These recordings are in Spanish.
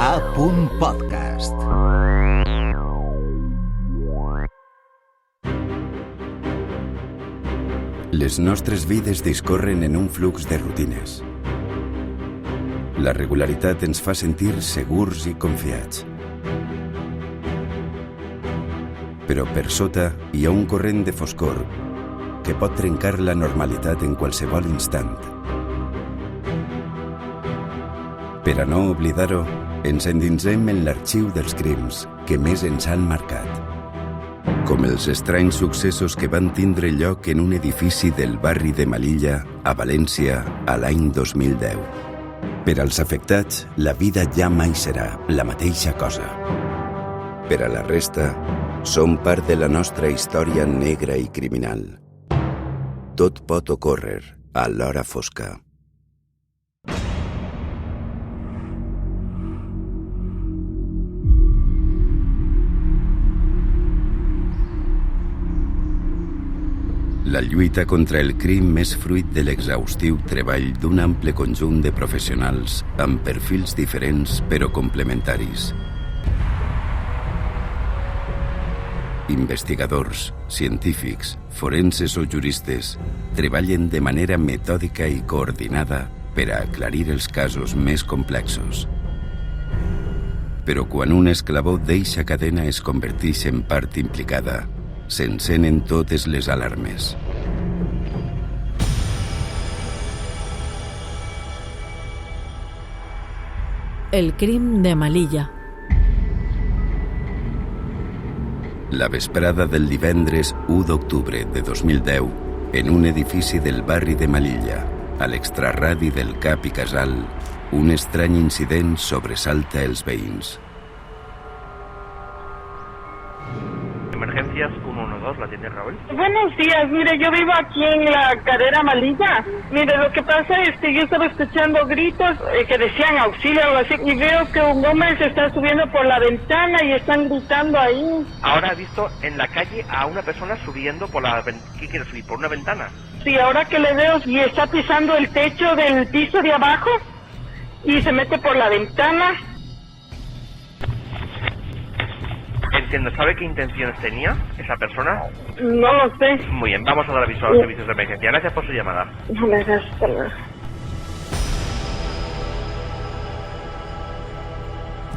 A.podcast. Les nostres vides discorren en un flux de rutines. La regularitat ens fa sentir segurs i confiats. Però per sota hi ha un corrent de foscor que pot trencar la normalitat en qualsevol instant. Per a no oblidar-ho, ens endinsem en l'arxiu dels crims que més ens han marcat. Com els estranys successos que van tindre lloc en un edifici del barri de Melilla, a València, a l'any 2010. Per als afectats, la vida ja mai serà la mateixa cosa. Per a la resta, som part de la nostra història negra i criminal. Tot pot ocórrer a l'hora fosca. La lluita contra el crim és fruit de l'exhaustiu treball d'un ample conjunt de professionals amb perfils diferents però complementaris. Investigadors, científics, forenses o juristes treballen de manera metòdica i coordinada per a aclarir els casos més complexos. Però quan un esclavó d'eixa cadena es converteix en part implicada, s'encenen totes les alarmes. El crim de Melilla. La vesprada del divendres 1 d'octubre de 2010, en un edifici del barri de Melilla, a l'extraradi del Cap i Casal, un estrany incident sobresalta els veïns. Emergencias 112, ¿la tiene Raúl? Buenos días, mire, yo vivo aquí en la carrera Melilla. Mire, lo que pasa es que yo estaba escuchando gritos que decían auxilio o algo así, y veo que un hombre se está subiendo por la ventana y están gritando ahí. Ahora he visto en la calle a una persona subiendo por la ventana. ¿Qué quiere subir? ¿Por una ventana? Sí, ahora que le veo, y está pisando el techo del piso de abajo y se mete por la ventana. Entiendo, ¿sabe qué intenciones tenía esa persona? No lo sé. Muy bien, vamos a dar aviso a los servicios de emergencia. Gracias por su llamada. Gracias, hasta luego.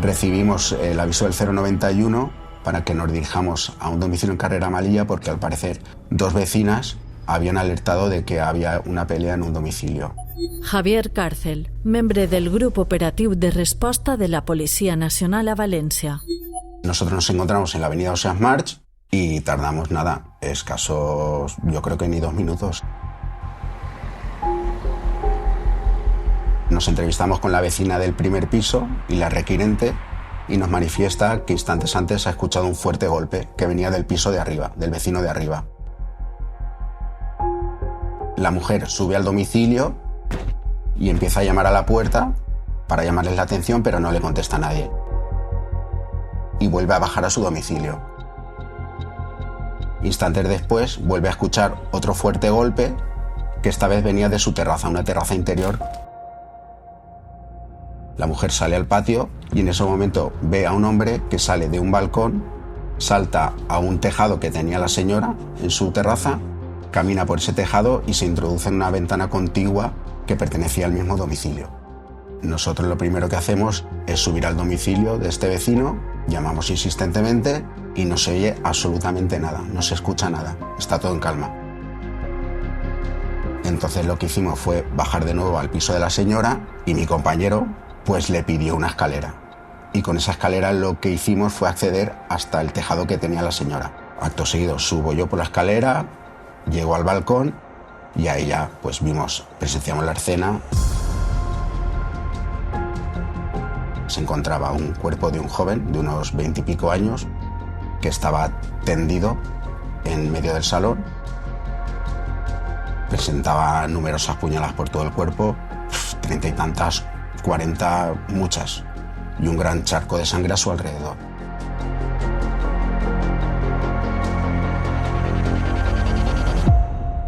Recibimos el aviso del 091 para que nos dirijamos a un domicilio en carrera Melilla porque al parecer dos vecinas habían alertado de que había una pelea en un domicilio. Javier Cárcel, membre del Grup Operatiu de Resposta de la Policia Nacional a València. Nosotros nos encontramos en la avenida Ocean March y tardamos nada, escasos, yo creo que ni 2 minutos. Nos entrevistamos con la vecina del primer piso y la requirente y nos manifiesta que instantes antes ha escuchado un fuerte golpe que venía del piso de arriba, del vecino de arriba. La mujer sube al domicilio y empieza a llamar a la puerta para llamarles la atención, pero no le contesta nadie. Y vuelve a bajar a su domicilio. Instantes después vuelve a escuchar otro fuerte golpe que esta vez venía de su terraza, una terraza interior. La mujer sale al patio y en ese momento ve a un hombre que sale de un balcón, salta a un tejado que tenía la señora en su terraza, camina por ese tejado y se introduce en una ventana contigua que pertenecía al mismo domicilio. Nosotros lo primero que hacemos es subir al domicilio de este vecino, llamamos insistentemente y no se oye absolutamente nada, no se escucha nada, está todo en calma. Entonces lo que hicimos fue bajar de nuevo al piso de la señora y mi compañero pues le pidió una escalera. Y con esa escalera lo que hicimos fue acceder hasta el tejado que tenía la señora. Acto seguido subo yo por la escalera, llego al balcón y ahí ya pues presenciamos la escena. Se encontraba un cuerpo de un joven de unos 20 y pico años que estaba tendido en medio del salón. Presentaba numerosas puñaladas por todo el cuerpo, 30 y tantas, 40, muchas, y un gran charco de sangre a su alrededor.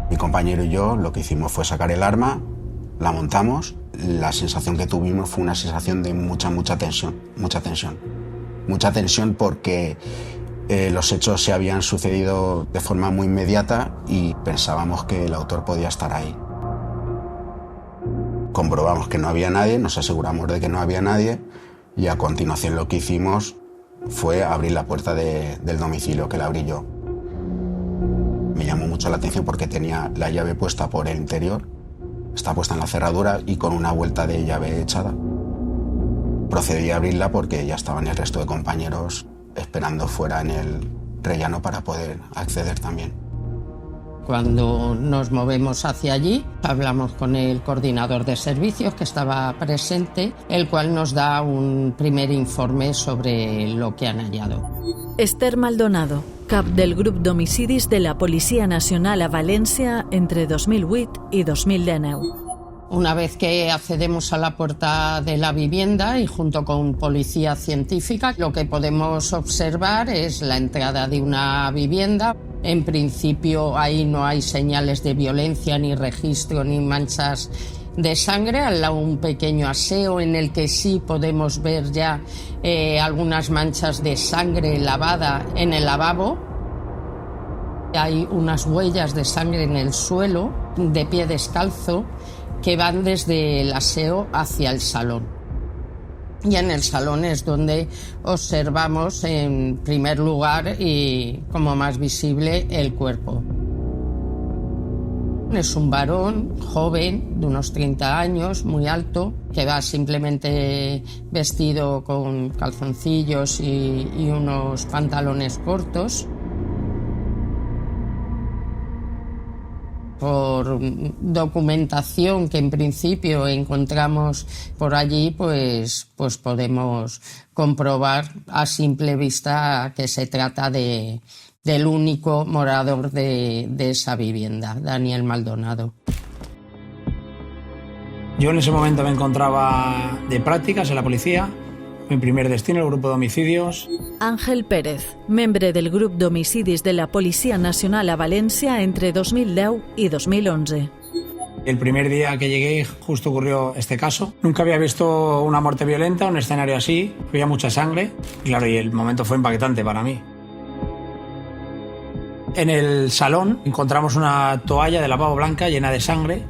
Mi compañero y yo lo que hicimos fue sacar el arma, la montamos, la sensación que tuvimos fue una sensación de mucha tensión. Mucha tensión porque los hechos se habían sucedido de forma muy inmediata y pensábamos que el autor podía estar ahí. Comprobamos que no había nadie, nos aseguramos de que no había nadie y a continuación lo que hicimos fue abrir la puerta del domicilio, que la abrí yo. Me llamó mucho la atención porque tenía la llave puesta por el interior, está puesta en la cerradura y con una vuelta de llave echada. Procedí a abrirla porque ya estaban el resto de compañeros esperando fuera en el rellano para poder acceder también. Cuando nos movemos hacia allí, hablamos con el coordinador de servicios que estaba presente, el cual nos da un primer informe sobre lo que han hallado. Esther Maldonado, cap del grup d'homicidis de la Policia Nacional a València entre 2008 i 2019. Una vez que accedemos a la puerta de la vivienda y junto con policía científica, lo que podemos observar es la entrada de una vivienda. En principio ahí no hay señales de violencia, ni registro, ni manchas de sangre. Al lado un pequeño aseo en el que sí podemos ver ya algunas manchas de sangre lavada en el lavabo. Hay unas huellas de sangre en el suelo, de pie descalzo, que van desde el aseo hacia el salón. Y en el salón es donde observamos en primer lugar y como más visible el cuerpo. Es un varón joven de unos 30 años, muy alto, que va simplemente vestido con calzoncillos y unos pantalones cortos. Por documentación que en principio encontramos por allí, pues podemos comprobar a simple vista que se trata del único morador de esa vivienda, Daniel Maldonado. Yo en ese momento me encontraba de prácticas en la policía. Mi primer destino, el grupo de homicidios. Ángel Pérez, membre del grup d'homicidis de la Policia Nacional a València entre 2010 y 2011. El primer día que llegué justo ocurrió este caso. Nunca había visto una muerte violenta, un escenario así. Había mucha sangre. Claro, y el momento fue impactante para mí. En el salón encontramos una toalla de lavabo blanca llena de sangre,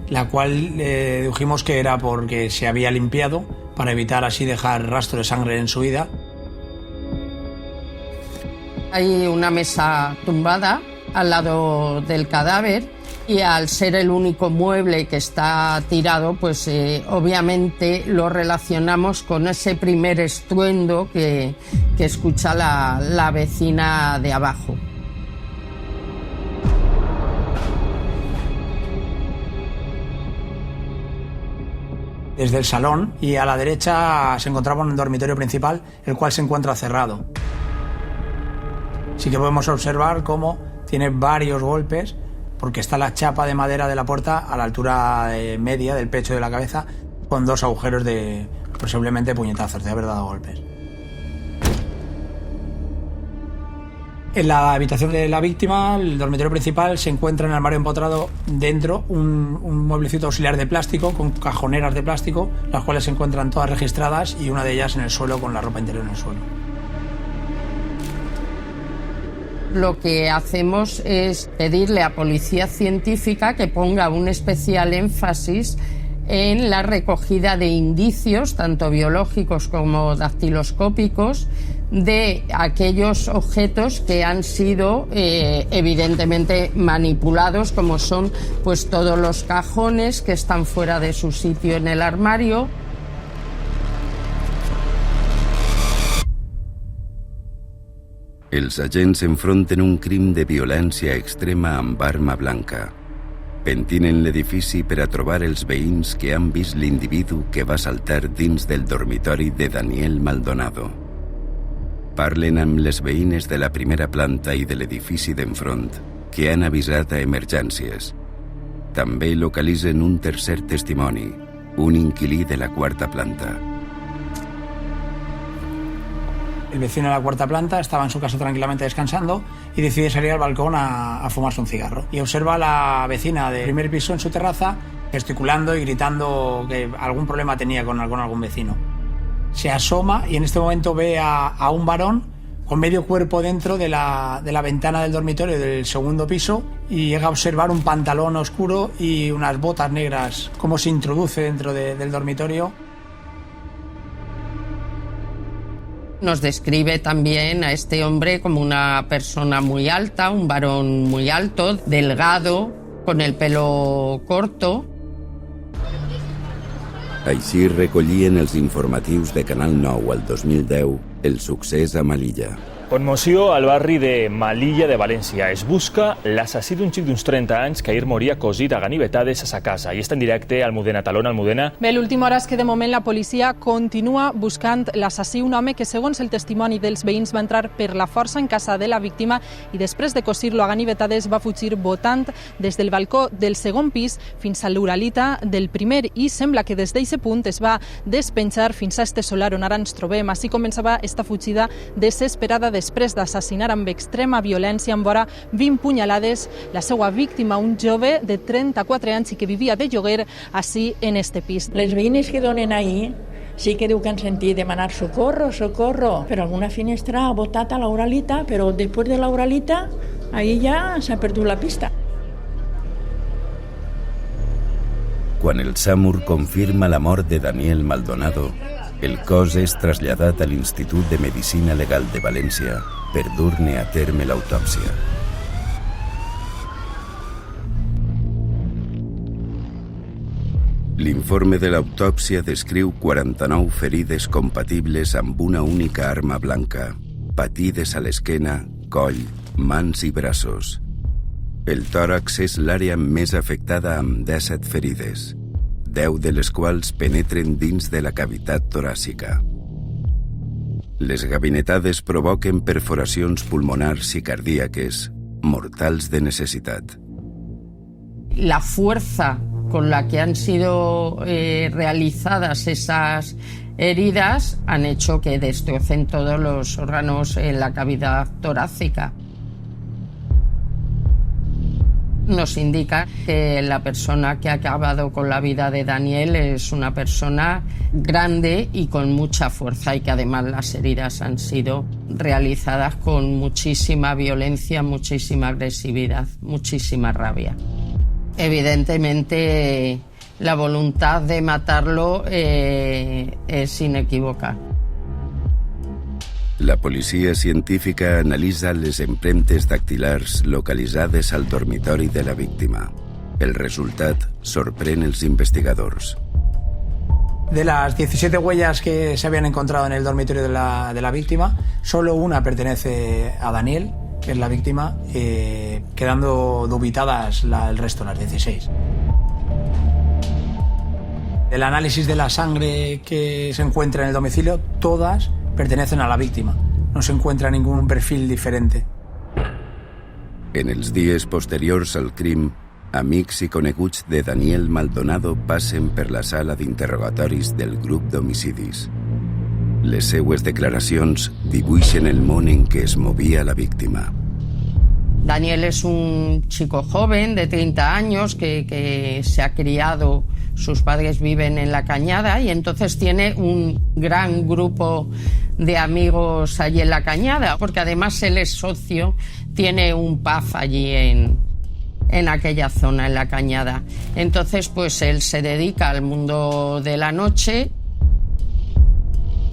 la cual dedujimos que era porque se había limpiado para evitar así dejar rastro de sangre en su vida. Hay una mesa tumbada al lado del cadáver y al ser el único mueble que está tirado, pues obviamente lo relacionamos con ese primer estruendo que escucha la vecina de abajo. Desde el salón y a la derecha se encontraba un dormitorio principal, el cual se encuentra cerrado. Sí que podemos observar cómo tiene varios golpes, porque está la chapa de madera de la puerta a la altura media del pecho de la cabeza, con dos agujeros de posiblemente puñetazos, de haber dado golpes. En la habitación de la víctima, el dormitorio principal, se encuentra en el armario empotrado dentro un mueblecito auxiliar de plástico con cajoneras de plástico, las cuales se encuentran todas registradas y una de ellas en el suelo con la ropa interior en el suelo. Lo que hacemos es pedirle a Policía Científica que ponga un especial énfasis en la recogida de indicios, tanto biológicos como dactiloscópicos, de aquellos objetos que han sido evidentemente manipulados, como son pues todos los cajones que están fuera de su sitio en el armario. Els agents enfronten un crim de violència extrema amb arma blanca. Pentinen l'edifici per a trobar els veïns que han vist l'individu que va saltar dins del dormitori de Daniel Maldonado. Parlen amb les veïnes de la primera planta i de l'edifici d'enfront, que han avisat a emergències. També localitzen un tercer testimoni, un inquilí de la quarta planta. El vecino de la cuarta planta estaba en su casa tranquilamente descansando y decide salir al balcón a fumarse un cigarro. Y observa a la vecina del primer piso en su terraza gesticulando y gritando que algún problema tenía con algún vecino. Se asoma y en este momento ve a un varón con medio cuerpo dentro de la ventana del dormitorio del segundo piso y llega a observar un pantalón oscuro y unas botas negras, cómo se introduce dentro del dormitorio. Nos describe también a este hombre como una persona muy alta, un varón muy alto, delgado, con el pelo corto. Així recollien els informatius de Canal 9 al 2010 el succés a Melilla. Conmoció al barri de Melilla de València. Es busca l'assassí d'un xic d'uns 30 anys que ahir moria cosit a ganivetades a sa casa. I està en directe Almudena Talón. Almudena. Bé, l'última hora és que de moment la policia continua buscant l'assassí, un home que segons el testimoni dels veïns va entrar per la força en casa de la víctima i després de cosir-lo a ganivetades va fugir botant des del balcó del segon pis fins a l'Uralita del primer i sembla que des d'aquest punt es va despenjar fins a este solar on ara ens trobem. Així començava esta fugida desesperada després d'assassinar amb extrema violència amb vora 20 punyalades la seva víctima, un jove de 34 anys i que vivia de lloguer així en este pis. Les veïnes que donen ahir sí que diu que han sentit demanar socorro, socorro, però alguna finestra ha botat a l'Uralita, però després de l'Uralita ahir ja s'ha perdut la pista. Quan el SAMUR confirma la mort de Daniel Maldonado, el cos és traslladat a l'Institut de Medicina Legal de València per dur-ne a terme l'autòpsia. L'informe de l'autòpsia descriu 49 ferides compatibles amb una única arma blanca, patides a l'esquena, coll, mans i braços. El tòrax és l'àrea més afectada amb 17 ferides, 10 de les quals penetren dins de la cavitat toràcica. Les gabinetades provoquen perforacions pulmonars i cardíaques, mortals de necessitat. La fuerza con la que han sido realizadas esas heridas han hecho que destrocen todos los órganos en la cavidad torácica. Nos indica que la persona que ha acabado con la vida de Daniel es una persona grande y con mucha fuerza y que además las heridas han sido realizadas con muchísima violencia, muchísima agresividad, muchísima rabia. Evidentemente la voluntad de matarlo es inequívoca. La policia científica analitza les empremtes dactilars localitzades al dormitori de la víctima. El resultat sorprèn els investigadors. De las 17 huellas que se habían encontrado en el dormitorio de la víctima, solo una pertenece a Daniel, que es la víctima, quedando dubitadas el resto, las 16. El análisis de la sangre que se encuentra en el domicilio, todas pertenecen a la víctima. No se encuentra ningún perfil diferente. En els dies posteriors al crim, amics i coneguts de Daniel Maldonado passen per la sala d'interrogatoris del grup d'homicidis. Les seues declaracions dibuixen el món en què es movia la víctima. Daniel es un chico joven de 30 años que se ha criado, sus padres viven en La Cañada y entonces tiene un gran grupo de amigos allí en La Cañada, porque además él es socio, tiene un pub allí en aquella zona, en La Cañada. Entonces pues él se dedica al mundo de la noche.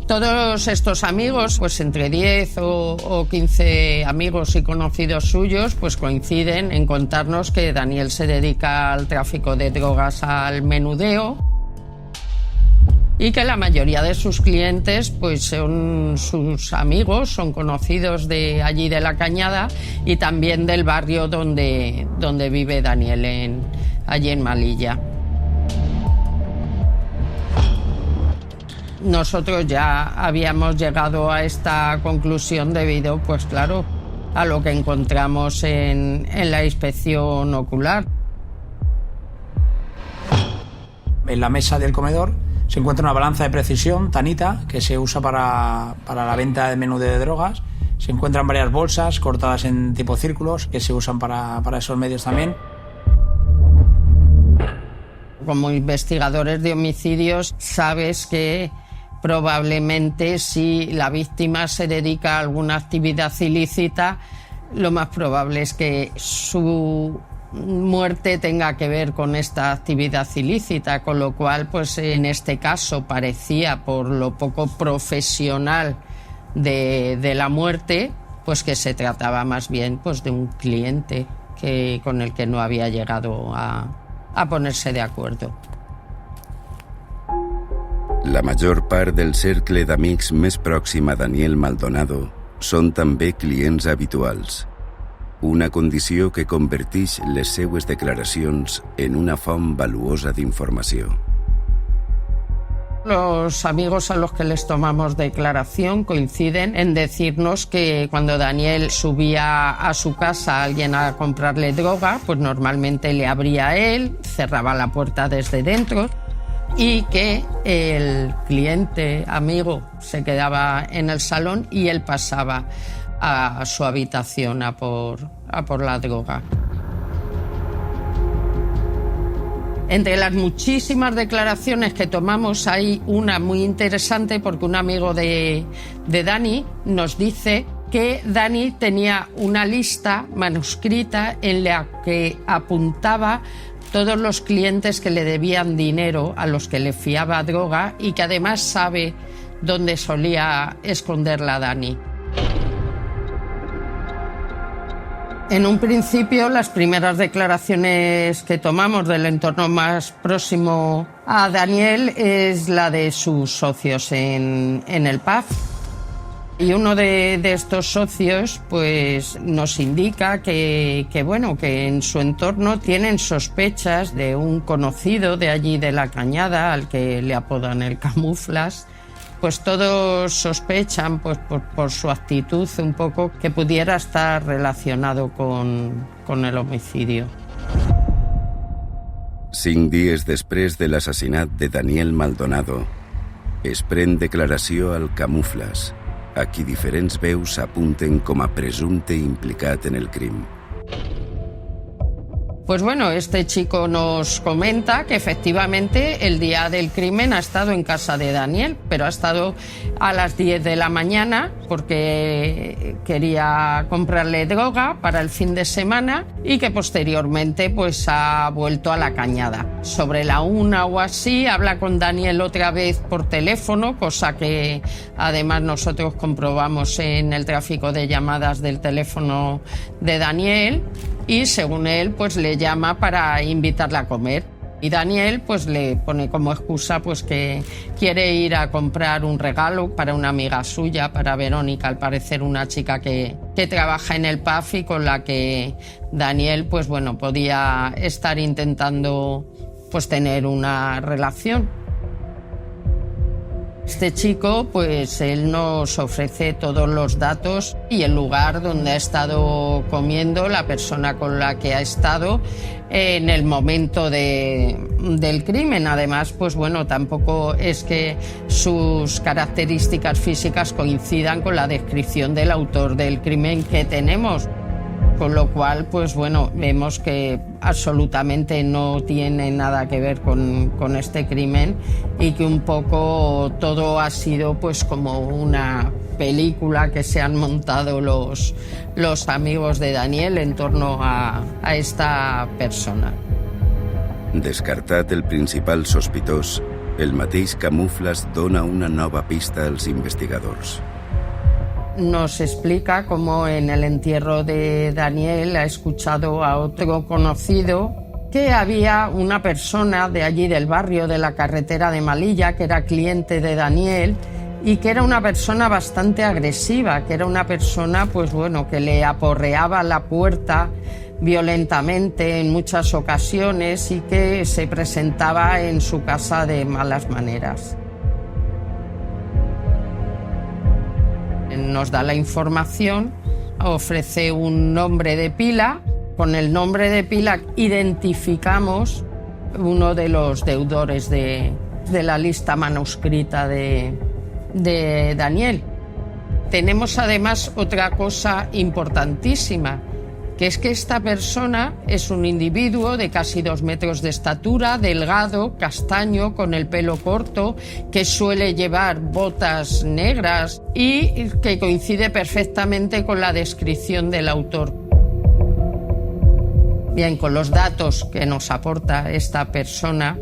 Todos estos amigos, pues entre 10 o 15 amigos y conocidos suyos, pues coinciden en contarnos que Daniel se dedica al tráfico de drogas, al menudeo, y que la mayoría de sus clientes pues son sus amigos, son conocidos de allí de La Cañada y también del barrio donde vive Daniel, allí en Melilla. Nosotros ya habíamos llegado a esta conclusión debido, pues claro, a lo que encontramos en la inspección ocular. En la mesa del comedor se encuentra una balanza de precisión, Tanita, que se usa para la venta de menudeo de drogas. Se encuentran varias bolsas cortadas en tipo círculos que se usan para esos medios también. Como investigadores de homicidios sabes que probablemente si la víctima se dedica a alguna actividad ilícita, lo más probable es que su muerte tenga que ver con esta actividad ilícita, con lo cual, pues en este caso parecía, por lo poco profesional de la muerte, pues que se trataba más bien pues de un cliente con el que no había llegado a ponerse de acuerdo. La major part del cercle d'amics més pròxim a Daniel Maldonado són també clients habituals. Una condició que converteix les seues declaracions en una font valuosa d'informació. Los amigos a los que les tomamos declaración coinciden en decirnos que cuando Daniel subía a su casa a alguien a comprarle droga, pues normalmente le abría a él, cerraba la puerta desde dentro y que el cliente, amigo, se quedaba en el salón y él pasaba a su habitación a por la droga. Entre las muchísimas declaraciones que tomamos hay una muy interesante porque un amigo de Dani nos dice que Dani tenía una lista manuscrita en la que apuntaba todos los clientes que le debían dinero, a los que le fiaba droga y que además sabe dónde solía esconderla Dani. En un principio, las primeras declaraciones que tomamos del entorno más próximo a Daniel es la de sus socios en el pub. Y uno de estos socios pues, nos indica que en su entorno tienen sospechas de un conocido de allí de La Cañada, al que le apodan el Camuflas. Pues todos sospechan pues, por su actitud un poco que pudiera estar relacionado con el homicidio. 5 dies després de l'assassinat de Daniel Maldonado, es pren declaració al Camuflas, a qui diferents veus apunten com a presumpte implicat en el crim. Pues bueno, este chico nos comenta que efectivamente el día del crimen ha estado en casa de Daniel, pero ha estado a las 10 de la mañana porque quería comprarle droga para el fin de semana y que posteriormente pues ha vuelto a La Cañada. Sobre la 1 o así habla con Daniel otra vez por teléfono, cosa que además nosotros comprobamos en el tráfico de llamadas del teléfono de Daniel. Y según él, pues le llama para invitarla a comer. Y Daniel pues le pone como excusa pues que quiere ir a comprar un regalo para una amiga suya, para Verónica, al parecer una chica que trabaja en el pub y con la que Daniel pues bueno podía estar intentando pues tener una relación. Este chico, pues él nos ofrece todos los datos y el lugar donde ha estado comiendo, la persona con la que ha estado en el momento del crimen. Además, pues bueno, tampoco es que sus características físicas coincidan con la descripción del autor del crimen que tenemos. Con lo cual, pues bueno, vemos que absolutamente no tiene nada que ver con este crimen y que un poco todo ha sido pues como una película que se han montado los amigos de Daniel en torno a esta persona. Descartat el principal sospitós, el mateix Camuflas dona una nova pista als investigadors. Nos explica cómo en el entierro de Daniel ha escuchado a otro conocido que había una persona de allí del barrio de la carretera de Malilla que era cliente de Daniel y que era una persona bastante agresiva, que era una persona pues bueno que le aporreaba la puerta violentamente en muchas ocasiones y que se presentaba en su casa de malas maneras. Nos da la información, ofrece un nombre de pila. Con el nombre de pila identificamos uno de los deudores de la lista manuscrita de Daniel. Tenemos además otra cosa importantísima, que es que esta persona es un individuo de casi 2 metros de estatura, delgado, castaño, con el pelo corto, que suele llevar botas negras y que coincide perfectamente con la descripción del autor. Bien, con los datos que nos aporta esta persona,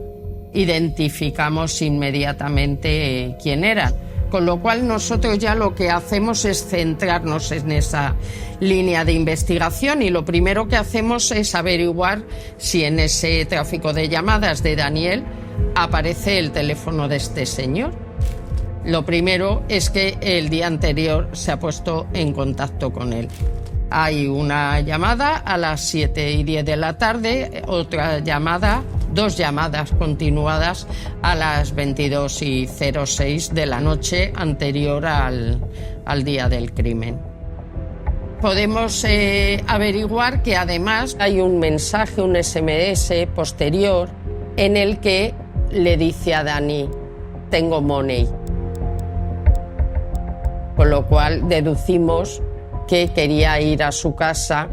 identificamos inmediatamente quién era. Con lo cual nosotros ya lo que hacemos es centrarnos en esa línea de investigación y lo primero que hacemos es averiguar si en ese tráfico de llamadas de Daniel aparece el teléfono de este señor. Lo primero es que el día anterior se ha puesto en contacto con él. Hay una llamada a las 7:10 de la tarde, otra llamada, 2 llamadas continuadas a las 22:06 de la noche anterior al día del crimen. Podemos averiguar que además hay un mensaje, un SMS posterior, en el que le dice a Dani, tengo money. Con lo cual deducimos que quería ir a su casa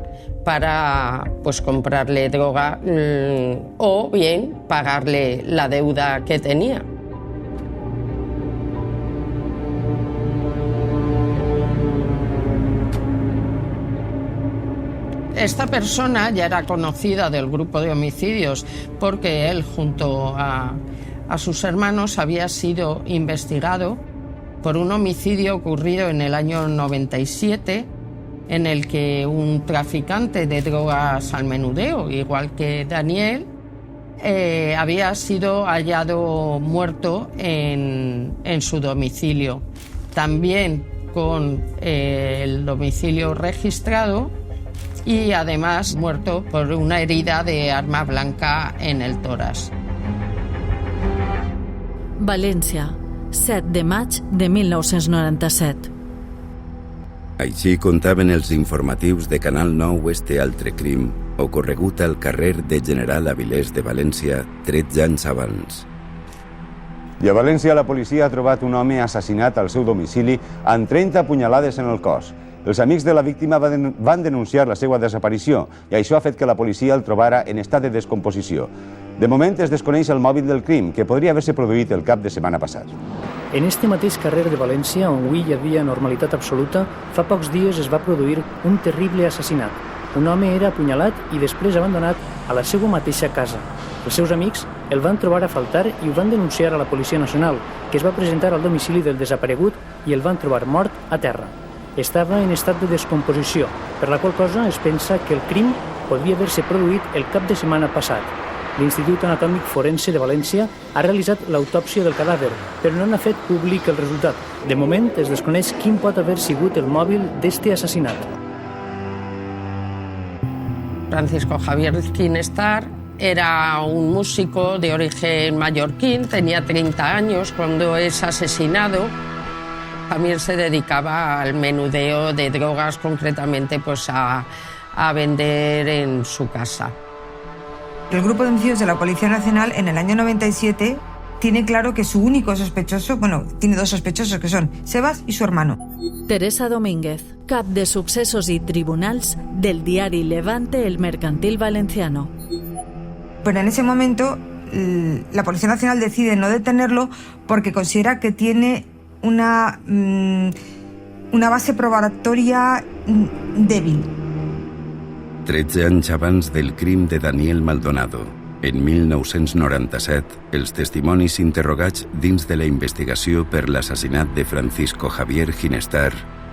para comprarle droga o bien pagarle la deuda que tenía. Esta persona ya era conocida del grupo de homicidios porque él junto a sus hermanos había sido investigado por un homicidio ocurrido en el año 97 en el que un traficante de drogas al menudeo, igual que Daniel, había sido hallado muerto en su domicilio. También con el domicilio registrado y además muerto por una herida de arma blanca en el tórax. València, 7 de maig de 1997. Així contaven els informatius de Canal 9 este altre crim ocorregut al carrer de General Avilés de València 13 anys abans. I a València la policia ha trobat un home assassinat al seu domicili amb 30 punyalades en el cos. Els amics de la víctima van denunciar la seva desaparició i això ha fet que la policia el trobara en estat de descomposició. De moment es desconeix el mòbil del crim, que podria haver-se produït el cap de setmana passat. En este mateix carrer de València, on avui hi havia normalitat absoluta, fa pocs dies es va produir un terrible assassinat. Un home era apunyalat i després abandonat a la seva mateixa casa. Els seus amics el van trobar a faltar i ho van denunciar a la Policia Nacional, que es va presentar al domicili del desaparegut i el van trobar mort a terra. Estava en estat de descomposició, per la qual cosa es pensa que el crim podria haver-se produït el cap de setmana passat. L'Institut Anatòmic Forense de València ha realitzat l'autòpsia del cadàver, però no n'ha fet públic el resultat. De moment es desconeix quin pot haver sigut el mòbil d'este assassinat. Francisco Javier Ginestar era un músico de origen mallorquín, tenía 30 años cuando es asesinado. También se dedicaba al menudeo de drogas, concretamente a vender en su casa. El grupo de homicidios de la Policía Nacional en el año 97 tiene claro que su único sospechoso, tiene 2 sospechosos que son Sebas y su hermano. Teresa Domínguez, cap de successos y tribunals del diario Levante El Mercantil Valenciano. Pero en ese momento la Policía Nacional decide no detenerlo porque considera que tiene una base probatoria débil. 13 anys abans del crim de Daniel Maldonado, en 1997, els testimonis interrogats dins de la investigació per l'assassinat de Francisco Javier Ginestar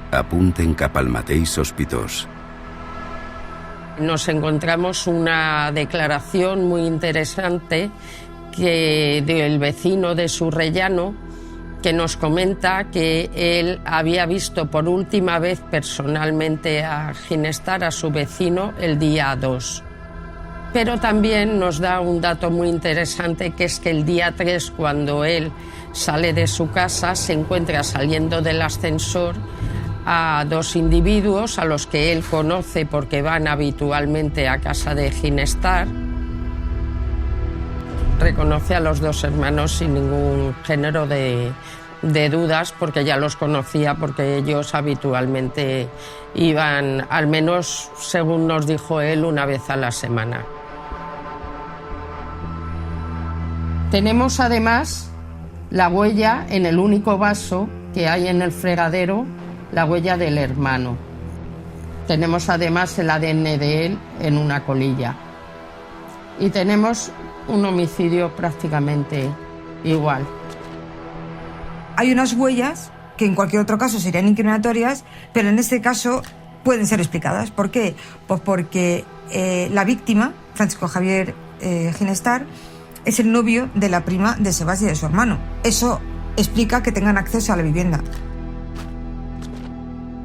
apunten cap al mateix sospitós. Nos encontramos una declaración muy interesante del vecino de Surrellano, que nos comenta que él había visto por última vez personalmente a Ginestar, a su vecino, el día 2. Pero también nos da un dato muy interesante, que es que el día 3, cuando él sale de su casa, se encuentra saliendo del ascensor a 2 individuos a los que él conoce porque van habitualmente a casa de Ginestar. Reconoce a los 2 hermanos sin ningún género de de dudas porque ya los conocía, porque ellos habitualmente iban, al menos según nos dijo él, una vez a la semana. Tenemos además la huella en el único vaso que hay en el fregadero, la huella del hermano. Tenemos además el ADN de él en una colilla. Y tenemos un homicidio prácticamente igual. Hay unas huellas que en cualquier otro caso serían incriminatorias, pero en este caso pueden ser explicadas. ¿Por qué? Pues porque la víctima, Francisco Javier Ginestar, es el novio de la prima de Sebas y de su hermano. Eso explica que tengan acceso a la vivienda.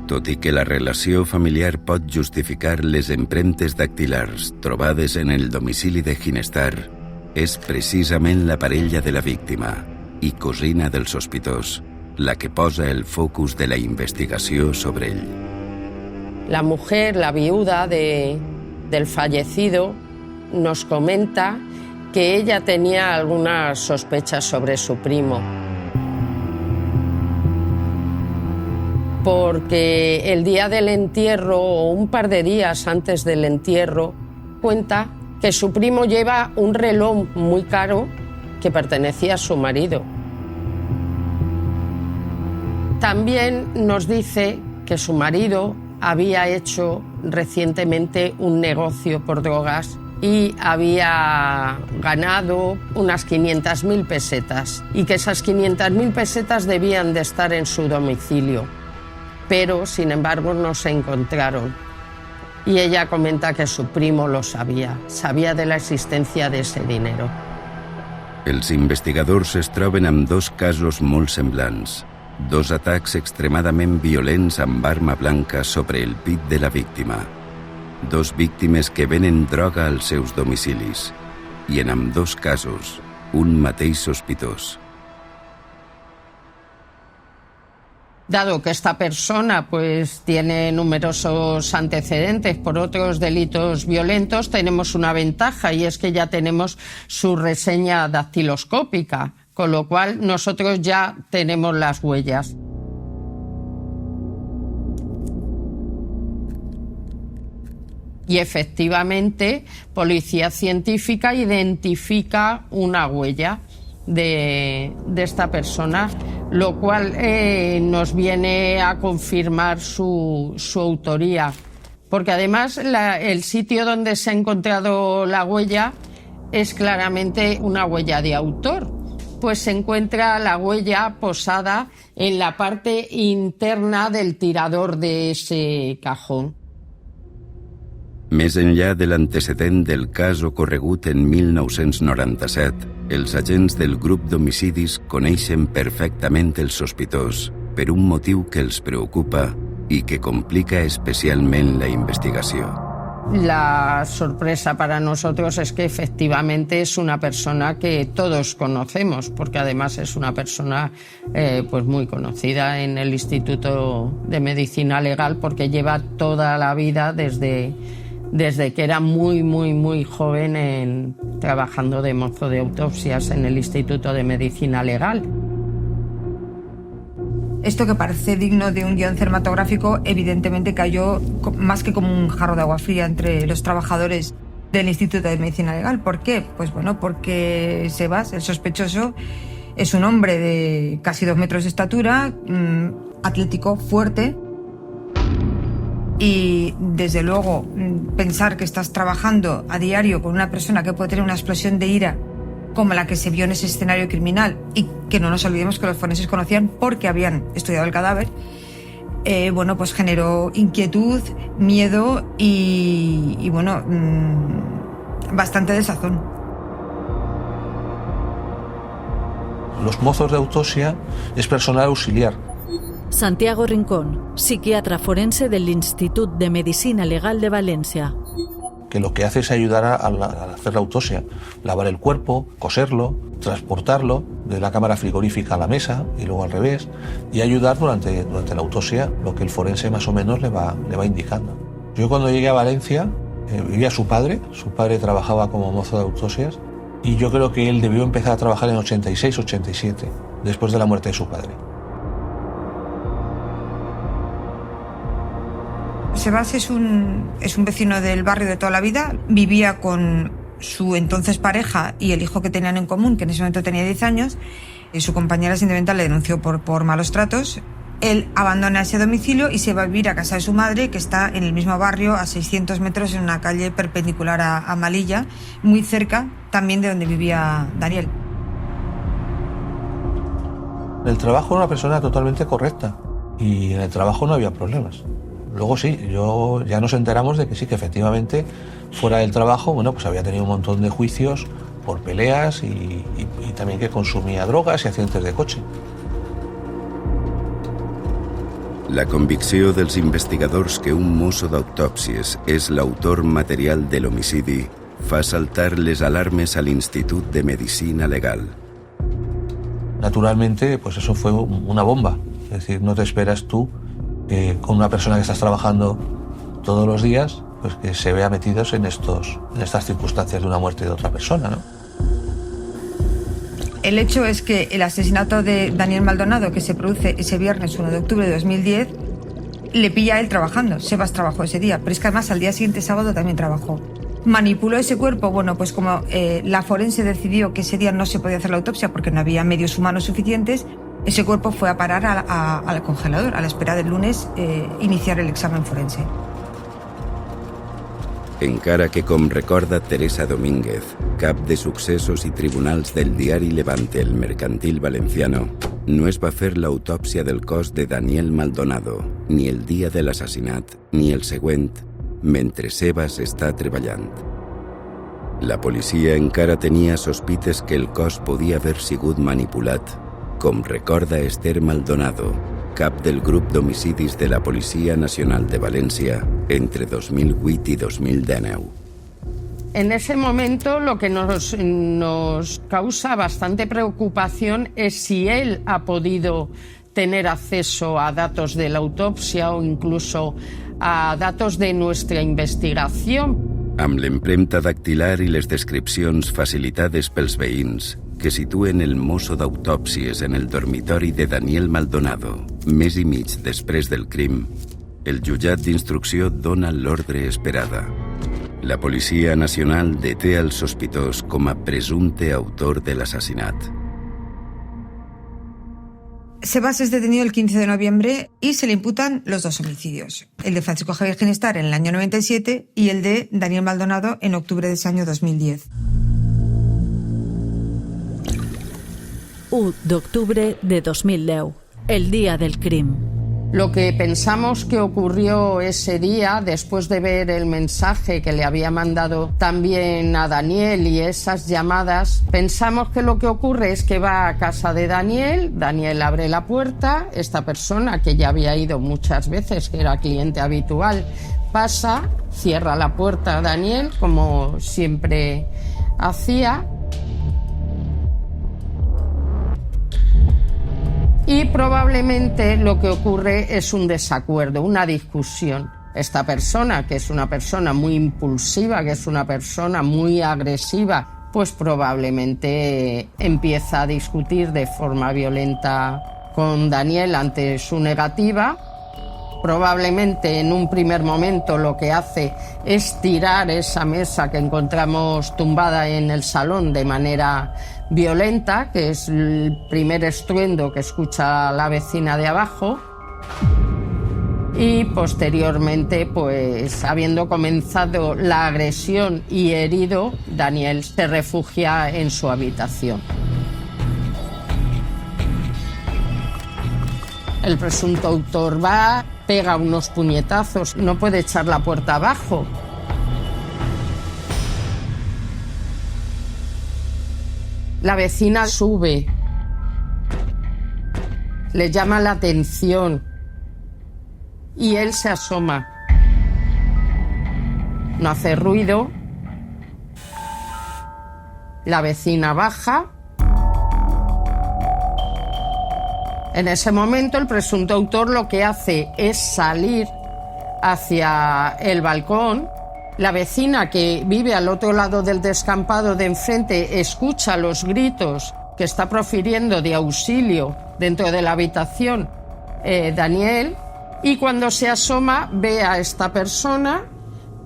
Tot i que la relació familiar pot justificar les empremtes dactilars trobades en el domicili de Ginestar, és precisament la parella de la víctima i cosina del sospitós la que posa el focus de la investigació sobre ell. La mujer, la viuda del fallecido, nos comenta que ella tenía algunas sospechas sobre su primo. Porque el día del entierro o un par de días antes del entierro cuenta que su primo lleva un reloj muy caro que pertenecía a su marido. También nos dice que su marido había hecho recientemente un negocio por drogas y había ganado unas 500.000 pesetas y que esas 500.000 pesetas debían de estar en su domicilio. Pero, sin embargo, no se encontraron. Y ella comenta que su primo lo sabia de la existència d'ese dinero. Els investigadors es troben amb dos casos molt semblants, dos atacs extremadament violents amb arma blanca sobre el pit de la víctima, dos víctimes que venen droga als seus domicilis, i en ambdós casos, un mateix sospitós. Dado que esta persona pues tiene numerosos antecedentes por otros delitos violentos, tenemos una ventaja y es que ya tenemos su reseña dactiloscópica, con lo cual nosotros ya tenemos las huellas. Y efectivamente, Policía Científica identifica una huella de esta persona, lo cual nos viene a confirmar su autoría. Porque además el sitio donde se ha encontrado la huella es claramente una huella de autor. Pues se encuentra la huella posada en la parte interna del tirador de ese cajón. Més enllà de l'antecedent del cas ocorregut en 1997, els agents del grup d'homicidis coneixen perfectament el sospitós per un motiu que els preocupa i que complica especialment la investigació. La sorpresa para nosotros es que efectivamente es una persona que todos conocemos, porque además es una persona pues muy conocida en el Instituto de Medicina Legal, porque lleva toda la vida desde que era muy joven trabajando de mozo de autopsias en el Instituto de Medicina Legal. Esto, que parece digno de un guión cinematográfico, evidentemente cayó más que como un jarro de agua fría entre los trabajadores del Instituto de Medicina Legal. ¿Por qué? Pues bueno, porque Sebas, el sospechoso, es un hombre de casi 2 metros de estatura, atlético, fuerte. Y desde luego pensar que estás trabajando a diario con una persona que puede tener una explosión de ira como la que se vio en ese escenario criminal, y que no nos olvidemos que los forenses conocían porque habían estudiado el cadáver, bueno, pues generó inquietud, miedo y bueno, bastante desazón. Los mozos de autopsia es personal auxiliar. Santiago Rincón, psiquiatra forense del Institut de Medicina Legal de Valencia. Que lo que hace es ayudar a hacer la autopsia, lavar el cuerpo, coserlo, transportarlo de la cámara frigorífica a la mesa y luego al revés, y ayudar durante la autopsia lo que el forense más o menos le va indicando. Yo cuando llegué a Valencia vivía su padre trabajaba como mozo de autopsias, y yo creo que él debió empezar a trabajar en 86-87, después de la muerte de su padre. Sebas es un vecino del barrio de toda la vida, vivía con su entonces pareja y el hijo que tenían en común, que en ese momento tenía 10 años, y su compañera sentimental le denunció por malos tratos. Él abandona ese domicilio y se va a vivir a casa de su madre, que está en el mismo barrio, a 600 metros, en una calle perpendicular a Malilla, muy cerca también de donde vivía Daniel. El trabajo era una persona totalmente correcta y en el trabajo no había problemas. Luego sí, ya nos enteramos de que sí, que efectivamente fuera del trabajo, bueno, pues había tenido un montón de juicios por peleas y también que consumía drogas y accidentes de coche. La convicció dels investigadors que un mosso d'autòpsies és l'autor material de l'homicidi fa saltar les alarmes a l'Institut de Medicina Legal. Naturalmente, pues eso fue una bomba. Es decir, no te esperas tú que con una persona que estás trabajando todos los días, pues que se vea metidos en estas circunstancias de una muerte de otra persona, ¿no? El hecho es que el asesinato de Daniel Maldonado, que se produce ese viernes 1 de octubre de 2010, le pilla a él trabajando. Sebas trabajó ese día, pero es que además al día siguiente, sábado, también trabajó. ¿Manipuló ese cuerpo? Bueno, pues como la forense decidió que ese día no se podía hacer la autopsia porque no había medios humanos suficientes, ese cuerpo fue a parar al congelador, a la espera del lunes iniciar el examen forense. Encara que, com recorda Teresa Domínguez, cap de successos i tribunals del diari Levante El Mercantil Valenciano, no es va fer l'autòpsia del cos de Daniel Maldonado, ni el dia de l'assassinat, ni el següent, mentre Sebas està treballant. La policia encara tenia sospites que el cos podia haver sigut manipulat, com recorda Esther Maldonado, cap del grup d'homicidis de la Policia Nacional de València entre 2008 y 2019. En ese momento lo que nos causa bastante preocupación es si él ha podido tener acceso a datos de la autopsia o incluso a datos de nuestra investigación. Amb l'empremta dactilar i les descripcions facilitades pels veïns que situen el mosso d'autòpsies en el dormitori de Daniel Maldonado, mes i mig després del crim, el jutjat d'instrucció dona l'ordre esperada. La Policia Nacional deté al sospitós com a presumpte autor de l'assassinat. Sebas es detenido el 15 de noviembre y se le imputan los dos homicidios. El de Francisco Javier Ginestar en el año 97 y el de Daniel Maldonado en octubre de ese año 2010. 1 d'octubre de 2010, el día del crimen. Lo que pensamos que ocurrió ese día, después de ver el mensaje que le había mandado también a Daniel y esas llamadas, pensamos que lo que ocurre es que va a casa de Daniel, Daniel abre la puerta, esta persona que ya había ido muchas veces, que era cliente habitual, pasa, cierra la puerta a Daniel, como siempre hacía, y probablemente lo que ocurre es un desacuerdo, una discusión. Esta persona, que es una persona muy impulsiva, que es una persona muy agresiva, pues probablemente empieza a discutir de forma violenta con Daniel ante su negativa. Probablemente en un primer momento lo que hace es tirar esa mesa que encontramos tumbada en el salón de manera violenta, que es el primer estruendo que escucha la vecina de abajo. Y posteriormente, pues habiendo comenzado la agresión y herido, Daniel se refugia en su habitación. El presunto autor va, pega unos puñetazos, no puede echar la puerta abajo. La vecina sube, le llama la atención y él se asoma. No hace ruido. La vecina baja. En ese momento el presunto autor lo que hace es salir hacia el balcón La vecina que vive al otro lado del descampado de enfrente escucha los gritos que está profiriendo de auxilio dentro de la habitación Daniel, y cuando se asoma ve a esta persona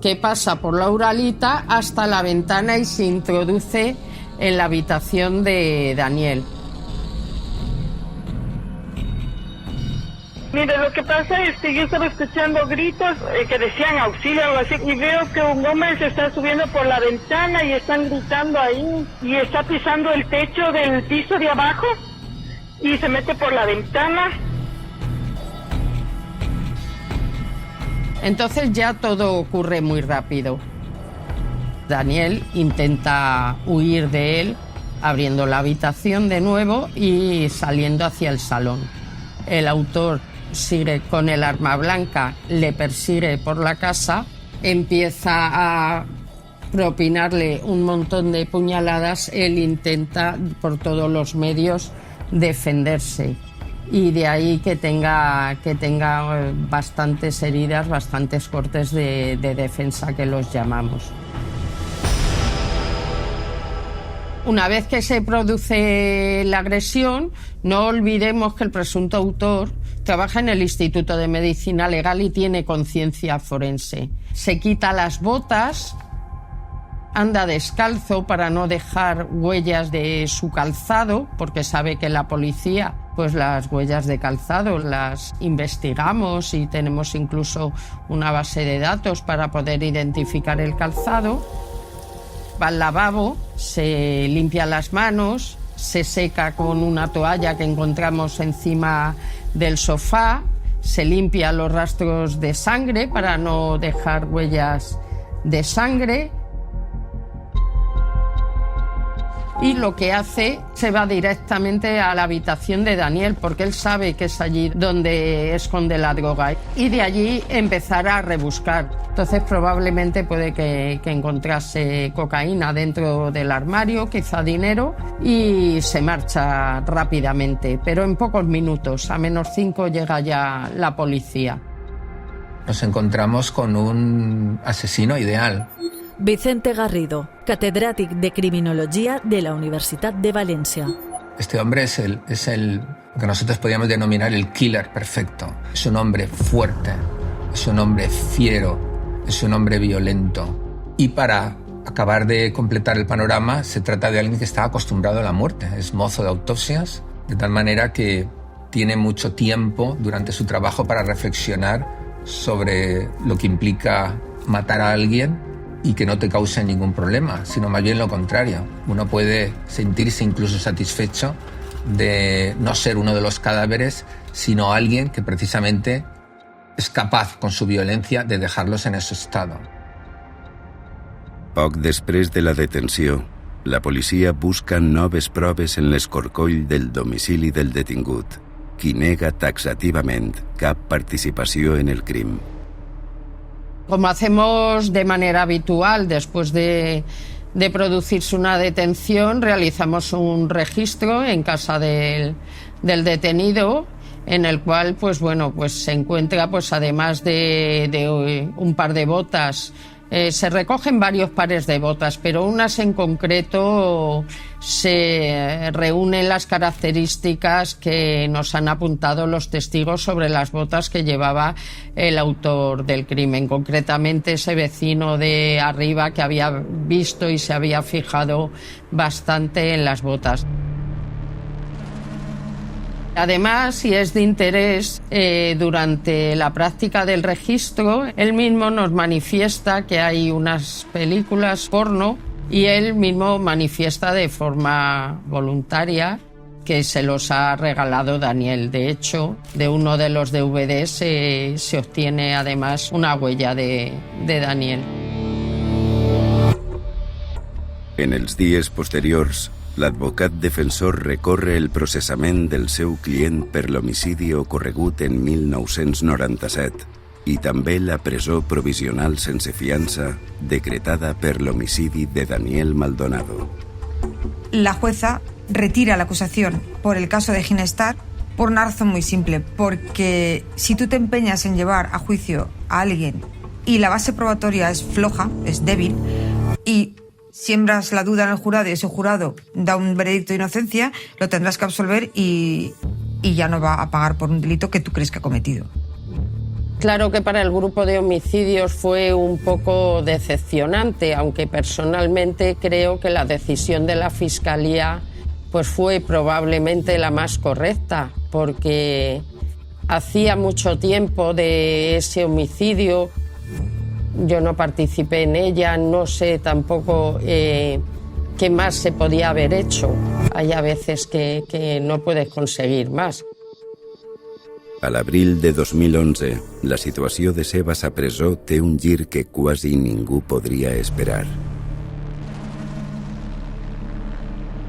que pasa por la uralita hasta la ventana y se introduce en la habitación de Daniel. Mire, lo que pasa es que yo estaba escuchando gritos que decían auxilio o algo así, y veo que un hombre se está subiendo por la ventana y están gritando ahí, y está pisando el techo del piso de abajo y se mete por la ventana. Entonces ya todo ocurre muy rápido. Daniel intenta huir de él, abriendo la habitación de nuevo y saliendo hacia el salón. El autor sigue con el arma blanca, le persigue por la casa, empieza a propinarle un montón de puñaladas. Él intenta por todos los medios defenderse, y de ahí que tenga bastantes heridas, bastantes cortes de defensa, que los llamamos. Una vez que se produce la agresión, no olvidemos que el presunto autor trabaja en el Instituto de Medicina Legal y tiene conciencia forense. Se quita las botas, anda descalzo para no dejar huellas de su calzado, porque sabe que la policía, pues las huellas de calzado las investigamos y tenemos incluso una base de datos para poder identificar el calzado. Va al lavabo, se limpia las manos, se seca con una toalla que encontramos encima del sofá, se limpia los rastros de sangre para no dejar huellas de sangre, y lo que hace, se va directamente a la habitación de Daniel, porque él sabe que es allí donde esconde la droga, y de allí empezará a rebuscar. Entonces probablemente puede que encontrase cocaína dentro del armario, quizá dinero, y se marcha rápidamente, pero en pocos minutos, a -5 llega ya la policía. Nos encontramos con un asesino ideal. Vicente Garrido, catedràtic de Criminología de la Universitat de Valencia. Este hombre es el que nosotros podríamos denominar el killer perfecto. Es un hombre fuerte, es un hombre fiero, es un hombre violento. Y para acabar de completar el panorama, se trata de alguien que está acostumbrado a la muerte. Es mozo de autopsias, de tal manera que tiene mucho tiempo durante su trabajo para reflexionar sobre lo que implica matar a alguien y que no te cause ningún problema, sino más bien lo contrario. Uno puede sentirse incluso satisfecho de no ser uno de los cadáveres, sino alguien que precisamente es capaz, con su violencia, de dejarlos en ese estado. Poc després de la detenció, la policia busca noves proves en l'escorcoll del domicili del detingut, qui nega taxativament cap participació en el crim. Como hacemos de manera habitual después de producirse una detención, realizamos un registro en casa del detenido, en el cual pues se encuentra, pues además de un par de botas, se recogen varios pares de botas, pero unas en concreto se reúnen las características que nos han apuntado los testigos sobre las botas que llevaba el autor del crimen, concretamente ese vecino de arriba que había visto y se había fijado bastante en las botas. Además, y es de interés, durante la práctica del registro, él mismo nos manifiesta que hay unas películas porno y él mismo manifiesta de forma voluntaria que se los ha regalado Daniel. De hecho, de uno de los DVDs se obtiene además una huella de Daniel. En els dies posteriors, l'advocat defensor recorre el processament del seu client per l'homicidi ocorregut en 1997 i també la presó provisional sense fiança decretada per l'homicidi de Daniel Maldonado. La jueza retira la acusación por el caso de Ginestar por una razón muy simple, porque si tú te empeñas en llevar a juicio a alguien y la base probatoria es floja, es débil, y siembras la duda en el jurado y ese jurado da un veredicto de inocencia, lo tendrás que absolver y ya no va a pagar por un delito que tú crees que ha cometido. Claro que para el grupo de homicidios fue un poco decepcionante, aunque personalmente creo que la decisión de la Fiscalía pues fue probablemente la más correcta, porque hacía mucho tiempo de ese homicidio, yo no participé en ella, no sé tampoco qué más se podía haber hecho. Hay a veces que no puedes conseguir más. A l'abril de 2011, la situació de Sebas a presó té un gir que quasi ningú podria esperar.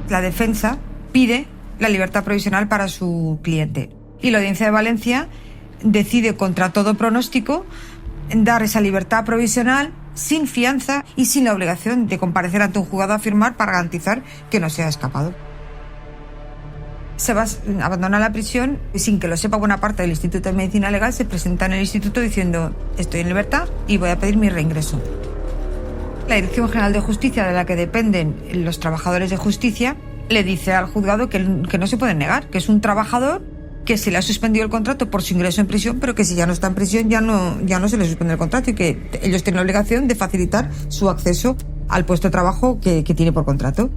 La defensa pide la libertad provisional para su cliente y la Audiencia de Valencia decide contra todo pronóstico dar esa libertad provisional sin fianza y sin la obligación de comparecer ante un juzgado a firmar para garantizar que no se ha escapado. Sebas abandona la prisión y sin que lo sepa buena parte del Instituto de Medicina Legal se presenta en el instituto diciendo estoy en libertad y voy a pedir mi reingreso. La Dirección General de Justicia, de la que dependen los trabajadores de justicia, le dice al juzgado que no se puede negar, que es un trabajador que se le ha suspendido el contrato por su ingreso en prisión, pero que si ya no está en prisión ya no se le suspende el contrato y que ellos tienen la obligación de facilitar su acceso al puesto de trabajo que tiene por contrato.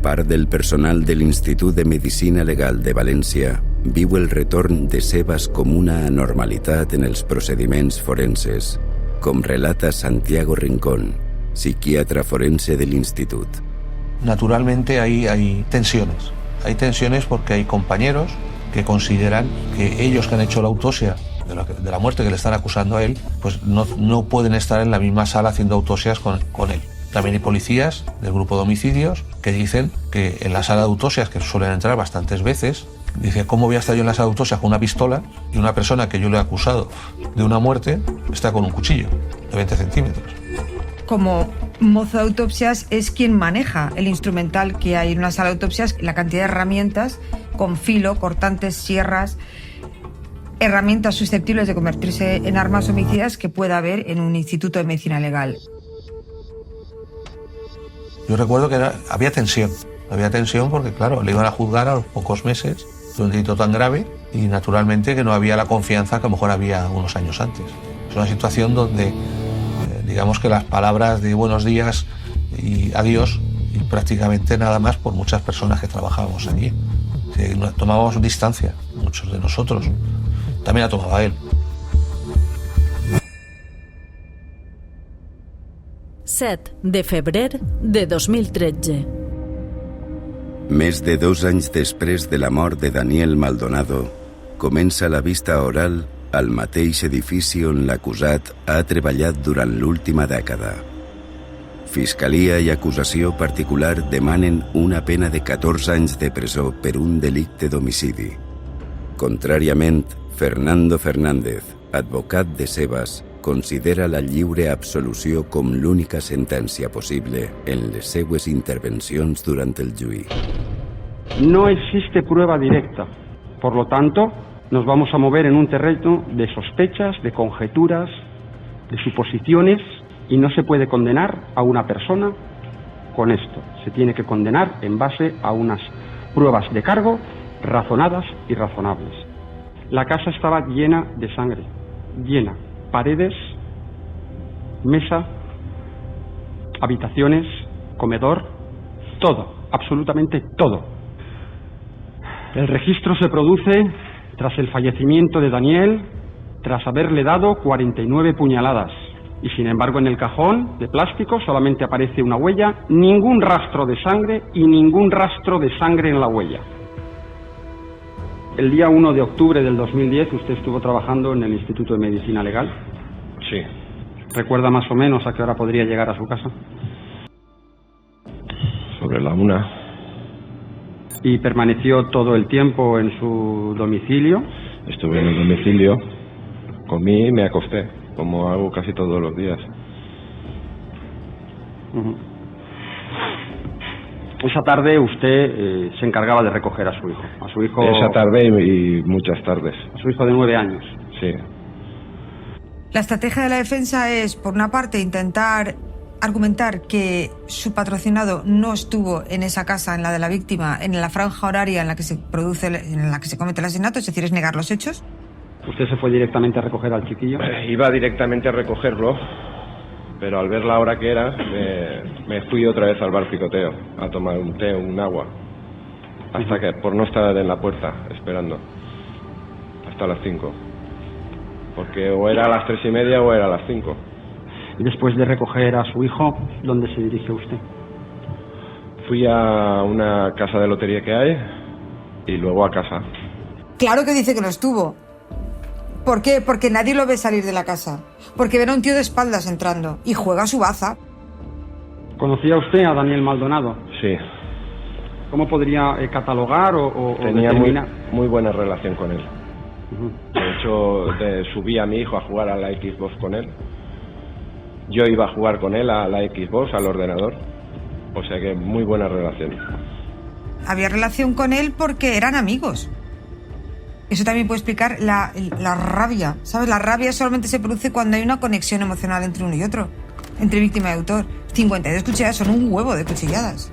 Part del personal de l'Institut de Medicina Legal de València viu el retorn de Sebas com una anormalitat en els procediments forenses, com relata Santiago Rincón, psiquiatra forense del institut. Naturalmente hay tensiones. Hay tensiones porque hay compañeros que consideran que ellos que han hecho la autopsia de la muerte que le están acusando a él, pues no pueden estar en la misma sala haciendo autopsias con él. También hay policías del grupo de homicidios que dicen que en la sala de autopsias, que suelen entrar bastantes veces, dice, ¿cómo voy a estar yo en la sala de autopsias con una pistola y una persona que yo le he acusado de una muerte está con un cuchillo de 20 centímetros? Como mozo de autopsias es quien maneja el instrumental que hay en una sala de autopsias, la cantidad de herramientas con filo, cortantes, sierras, herramientas susceptibles de convertirse en armas homicidas que pueda haber en un instituto de medicina legal. Yo recuerdo que había tensión porque, claro, le iban a juzgar a los pocos meses de un delito tan grave y, naturalmente, que no había la confianza que a lo mejor había unos años antes. Es una situación donde, digamos que las palabras de buenos días y adiós, y prácticamente nada más por muchas personas que trabajábamos allí. Tomábamos distancia, muchos de nosotros. También la tomaba él. 7 de febrer de 2013. Més de 2 anys després de la mort de Daniel Maldonado, comença la vista oral al mateix edifici on l'acusat ha treballat durant l'última dècada. Fiscalia i acusació particular demanen una pena de 14 anys de presó per un delicte d'homicidi. Contràriament, Fernando Fernández, advocat de Sebas, considera la lliure absolució com l'única sentència possible en les seues intervencions durant el juicio. No existe prueba directa, por lo tanto, nos vamos a mover en un terreno de sospechas, de conjeturas, de suposiciones, y no se puede condenar a una persona con esto. Se tiene que condenar en base a unas pruebas de cargo razonadas y razonables. La casa estaba llena de sangre, llena. Paredes, mesa, habitaciones, comedor, todo, absolutamente todo. El registro se produce tras el fallecimiento de Daniel, tras haberle dado 49 puñaladas. Y sin embargo en el cajón de plástico solamente aparece una huella, ningún rastro de sangre y ningún rastro de sangre en la huella. El día 1 de octubre del 2010 usted estuvo trabajando en el Instituto de Medicina Legal. Sí. ¿Recuerda más o menos a qué hora podría llegar a su casa? Sobre la 1. ¿Y permaneció todo el tiempo en su domicilio? Estuve en el domicilio, comí y me acosté, como hago casi todos los días. Esa tarde usted se encargaba de recoger a su hijo. Esa tarde y muchas tardes. A su hijo de 9 años. Sí. La estrategia de la defensa es, por una parte, intentar argumentar que su patrocinado no estuvo en esa casa, en la de la víctima, en la franja horaria en la que se comete el asesinato, es decir, es negar los hechos. ¿Usted se fue directamente a recoger al chiquillo? Iba directamente a recogerlo, pero al ver la hora que era, me fui otra vez al bar Picoteo a tomar un té o un agua, hasta que, por no estar en la puerta esperando, hasta las 5. Porque o era a las 3:30 o era a las 5. Y después de recoger a su hijo, ¿dónde se dirige usted? Fui a una casa de lotería que hay y luego a casa. Claro que dice que no estuvo. ¿Por qué? Porque nadie lo ve salir de la casa. Porque ven a un tío de espaldas entrando y juega su baza. ¿Conocía usted a Daniel Maldonado? Sí. ¿Cómo podría catalogar o tenía determinar? muy buena relación con él. De hecho, subí a mi hijo a jugar a la Xbox con él. Yo iba a jugar con él a la Xbox, al ordenador. O sea que muy buena relación. Había relación con él porque eran amigos. Eso también puede explicar la rabia, ¿sabes? La rabia solamente se produce cuando hay una conexión emocional entre uno y otro, entre víctima y autor. 52 cuchilladas son un huevo de cuchilladas.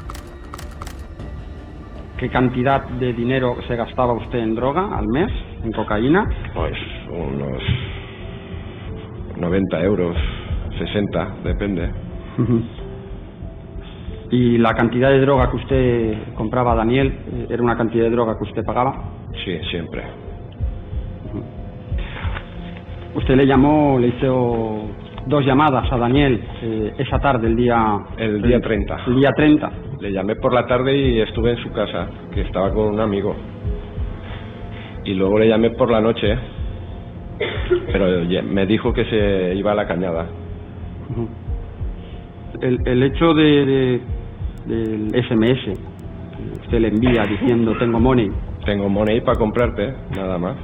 ¿Qué cantidad de dinero se gastaba usted en droga al mes, en cocaína? Pues unos 90 euros, 60, depende. ¿Y la cantidad de droga que usted compraba a Daniel era una cantidad de droga que usted pagaba? Sí, siempre. Usted le llamó, le hizo 2 llamadas a Daniel esa tarde, el día 30. El día 30. Le llamé por la tarde y estuve en su casa, que estaba con un amigo. Y luego le llamé por la noche, pero me dijo que se iba a la cañada. El hecho del SMS que usted le envía diciendo tengo money. Tengo money para comprarte, nada más.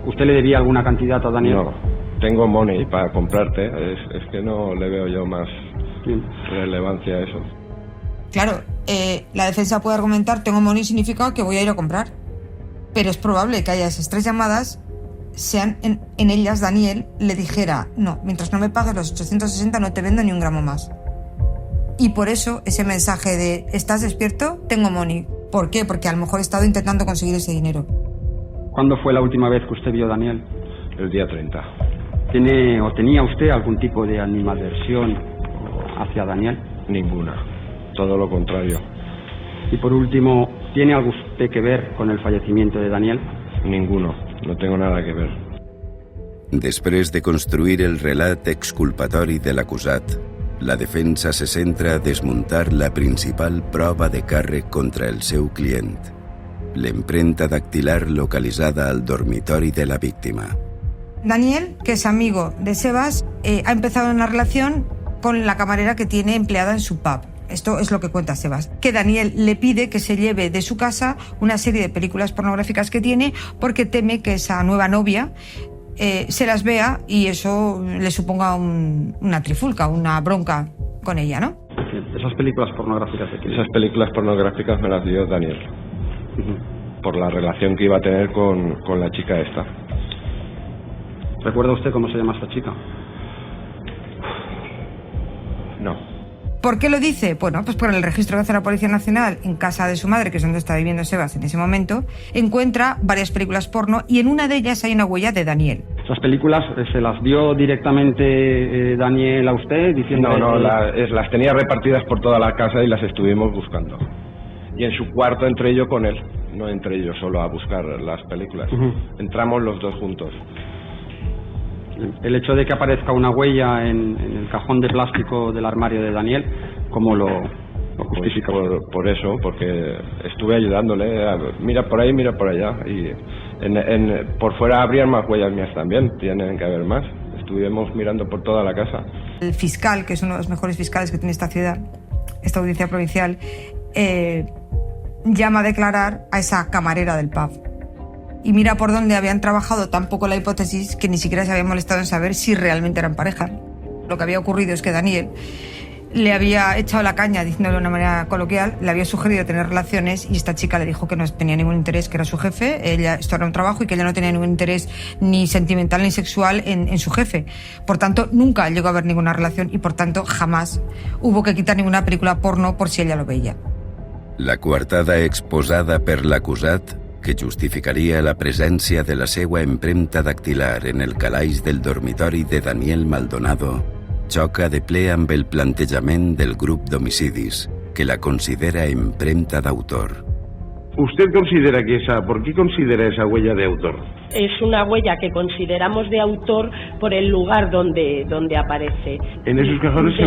¿Usted le debía alguna cantidad a Daniel? No, tengo money para comprarte. Es que no le veo yo más relevancia a eso. Claro, la defensa puede argumentar tengo money significa que voy a ir a comprar. Pero es probable que haya esas 3 llamadas, sean en ellas Daniel le dijera no, mientras no me pagues los 860 no te vendo ni un gramo más. Y por eso ese mensaje de ¿estás despierto? Tengo money. ¿Por qué? Porque a lo mejor he estado intentando conseguir ese dinero. ¿Cuándo fue la última vez que usted vio a Daniel? El día 30. ¿Tenía usted algún tipo de animadversión hacia Daniel? Ninguna. Todo lo contrario. Y por último, ¿tiene algo usted que ver con el fallecimiento de Daniel? Ninguno. No tengo nada que ver. Després de construir el relat exculpatori de l'acusat, la defensa se centra a desmuntar la principal prova de càrrec contra el seu client, l'empremta dactilar localitzada al dormitori de la víctima. Daniel, que es amigo de Sebas, ha empezado una relación con la camarera que tiene empleada en su pub. Esto es lo que cuenta Sebas, que Daniel le pide que se lleve de su casa una serie de películas pornográficas que tiene porque teme que esa nueva novia se las vea y eso le suponga una trifulca, una bronca con ella, ¿no? Esas películas pornográficas de quién? Esas películas pornográficas me las dio Daniel. Por la relación que iba a tener con la chica esta. ¿Recuerda usted cómo se llama esta chica? No. ¿Por qué lo dice? Bueno, pues por el registro que hace la Policía Nacional en casa de su madre, que es donde está viviendo Sebas en ese momento, encuentra varias películas porno y en una de ellas hay una huella de Daniel. ¿Esas películas se las dio directamente Daniel a usted? Diciendo No, las tenía repartidas por toda la casa y las estuvimos buscando. Y en su cuarto entré yo con él, no entré yo solo a buscar las películas. Entramos los dos juntos. El hecho de que aparezca una huella en el cajón de plástico del armario de Daniel, ¿cómo lo justifica? Pues por eso, porque estuve ayudándole, mira por ahí, mira por allá, y por fuera habrían más huellas mías también, tienen que haber más. Estuvimos mirando por toda la casa. El fiscal, que es uno de los mejores fiscales que tiene esta ciudad, esta audiencia provincial, llama a declarar a esa camarera del pub. Y mira por dónde habían trabajado tan poco la hipótesis que ni siquiera se habían molestado en saber si realmente eran pareja. Lo que había ocurrido es que Daniel le había echado la caña, diciéndolo de una manera coloquial, le había sugerido tener relaciones y esta chica le dijo que no tenía ningún interés, que era su jefe, esto era un trabajo y que ella no tenía ningún interés ni sentimental ni sexual en su jefe. Por tanto, nunca llegó a haber ninguna relación y por tanto jamás hubo que quitar ninguna película porno por si ella lo veía. La coartada exposada per l'acusat, que justificaria la presència de la seva empremta dactilar en el calaix del dormitori de Daniel Maldonado, xoca de ple amb el plantejament del grup d'homicidis, que la considera empremta d'autor. ¿Usted considera que por qué considera esa huella de autor? Es una huella que consideramos de autor por el lugar donde aparece. En esos cajones se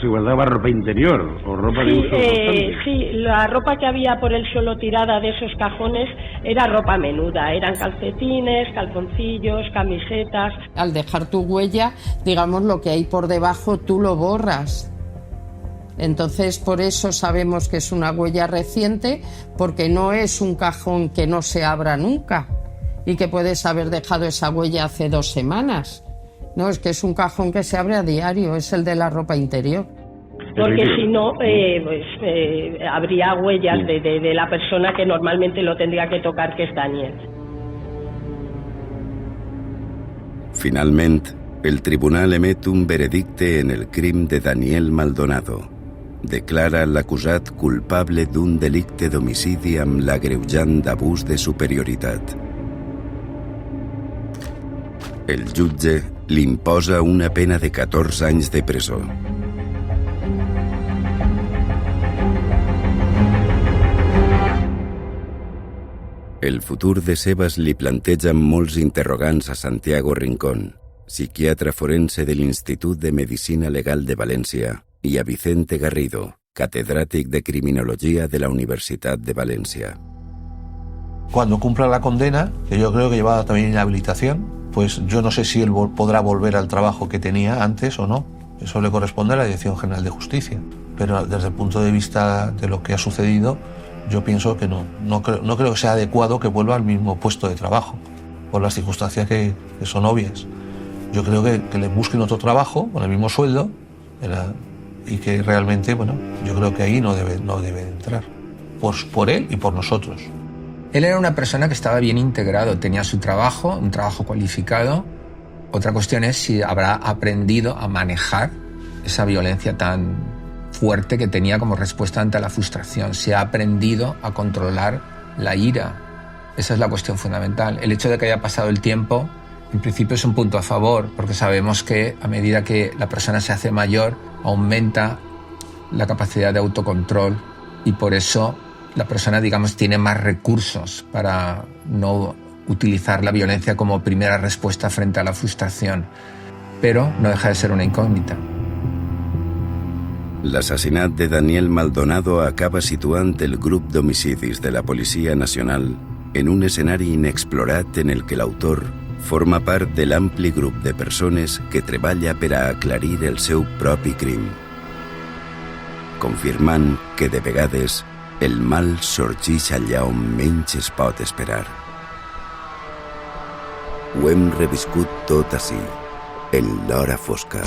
guardaba ropa interior o ropa de uso constante. Sí, la ropa que había por el suelo tirada de esos cajones era ropa menuda, eran calcetines, calzoncillos, camisetas. Al dejar tu huella, digamos, lo que hay por debajo tú lo borras. Entonces, por eso sabemos que es una huella reciente, porque no es un cajón que no se abra nunca y que puedes haber dejado esa huella hace 2 semanas. No, es que es un cajón que se abre a diario, es el de la ropa interior. Porque si no, habría huellas de la persona que normalmente lo tendría que tocar, que es Daniel. Finalment, el tribunal emet un veredicte en el crim de Daniel Maldonado. Declara l'acusat culpable d'un delicte d'homicidi amb l'agreujant d'abús de superioritat. El jutge li imposa una pena de 14 anys de presó. El futur de Sebas li planteja molts interrogants a Santiago Rincón, psiquiatre forense de l'Institut de Medicina Legal de València, y a Vicente Garrido, catedrático de Criminología de la Universidad de Valencia. Cuando cumpla la condena, que yo creo que lleva también inhabilitación, pues yo no sé si él podrá volver al trabajo que tenía antes o no. Eso le corresponde a la Dirección General de Justicia. Pero desde el punto de vista de lo que ha sucedido, yo pienso que no creo que sea adecuado que vuelva al mismo puesto de trabajo, por las circunstancias que son obvias. Yo creo que le busquen otro trabajo con el mismo sueldo, y que realmente, yo creo que ahí no debe entrar, por él y por nosotros. Él era una persona que estaba bien integrado, tenía su trabajo, un trabajo cualificado. Otra cuestión es si habrá aprendido a manejar esa violencia tan fuerte que tenía como respuesta ante la frustración, si ha aprendido a controlar la ira. Esa es la cuestión fundamental. El hecho de que haya pasado el tiempo, en principio es un punto a favor, porque sabemos que a medida que la persona se hace mayor, aumenta la capacidad de autocontrol y por eso la persona, digamos, tiene más recursos para no utilizar la violencia como primera respuesta frente a la frustración. Pero no deja de ser una incògnita. L'assassinat de Daniel Maldonado acaba situant el grup d'homicidis de la Policia Nacional en un escenari inexplorat en el que l'autor forma part de l'ampli grup de persones que treballa per a aclarir el seu propi crim, confirmant que de vegades el mal sorgeix allà on menys es pot esperar. Ho hem reviscut tot ací, en l'hora fosca.